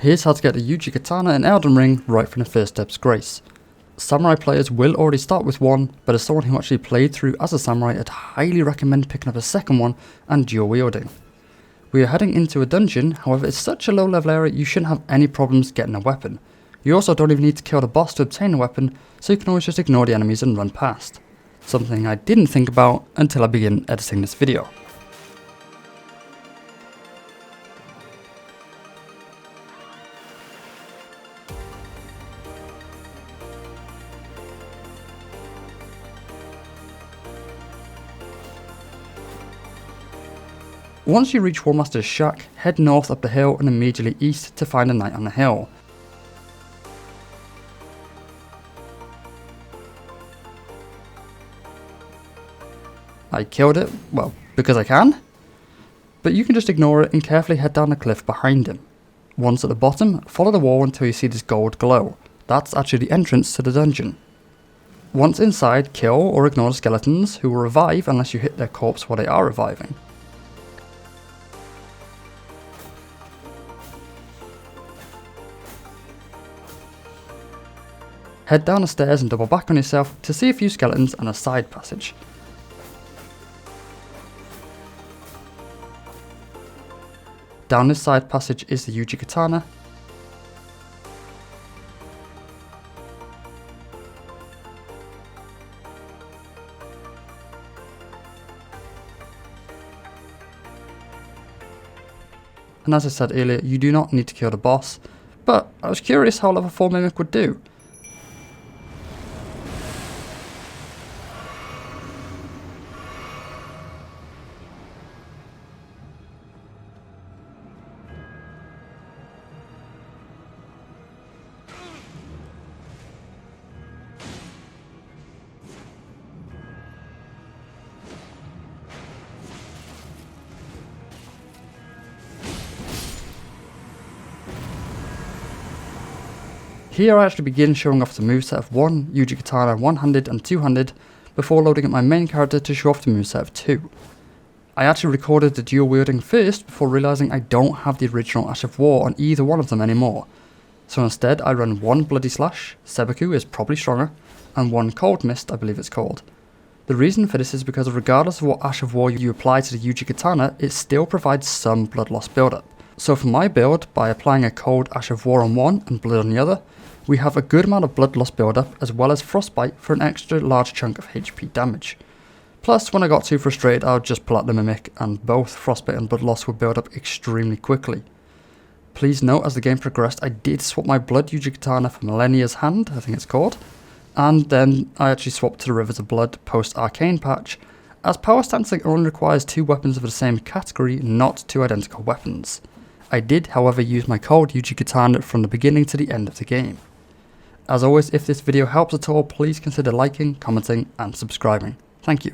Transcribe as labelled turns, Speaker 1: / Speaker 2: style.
Speaker 1: Here's how to get the Uchigatana in Elden Ring right from the first step's grace. Samurai players will already start with one, but as someone who actually played through as a samurai, I'd highly recommend picking up a second one and dual wielding. We are heading into a dungeon, however it's such a low level area you shouldn't have any problems getting a weapon. You also don't even need to kill the boss to obtain a weapon, so you can always just ignore the enemies and run past. Something I didn't think about until I began editing this video. Once you reach War Master's shack, head north up the hill and immediately east to find a knight on the hill. I killed it, well, because I can. But you can just ignore it and carefully head down the cliff behind him. Once at the bottom, follow the wall until you see this gold glow. That's actually the entrance to the dungeon. Once inside, kill or ignore the skeletons, who will revive unless you hit their corpse while they are reviving. Head down the stairs and double back on yourself to see a few skeletons and a side passage. Down this side passage is the Uchigatana. And as I said earlier, you do not need to kill the boss, but I was curious how level 4 Mimic would do. Here I actually begin showing off the moveset of 1, Uchigatana one-handed and two-handed, before loading up my main character to show off the moveset of 2. I actually recorded the dual wielding first before realising I don't have the original Ash of War on either one of them anymore. So instead I run 1 Bloody Slash, Sebaku is probably stronger, and 1 Cold Mist I believe it's called. The reason for this is because regardless of what Ash of War you apply to the Uchigatana, it still provides some blood loss buildup. So for my build, by applying a cold Ash of War on one and blood on the other, we have a good amount of blood loss build-up as well as frostbite for an extra large chunk of HP damage. Plus, when I got too frustrated, I would just pull out the Mimic and both frostbite and blood loss would build up extremely quickly. Please note, as the game progressed, I did swap my blood Uchigatana for Millennia's Hand, I think it's called, and then I actually swapped to the Rivers of Blood post-Arcane patch, as power stancing only requires 2 weapons of the same category, not 2 identical weapons. I did, however, use my cold Uchigatana from the beginning to the end of the game. As always, if this video helps at all, please consider liking, commenting and subscribing. Thank you.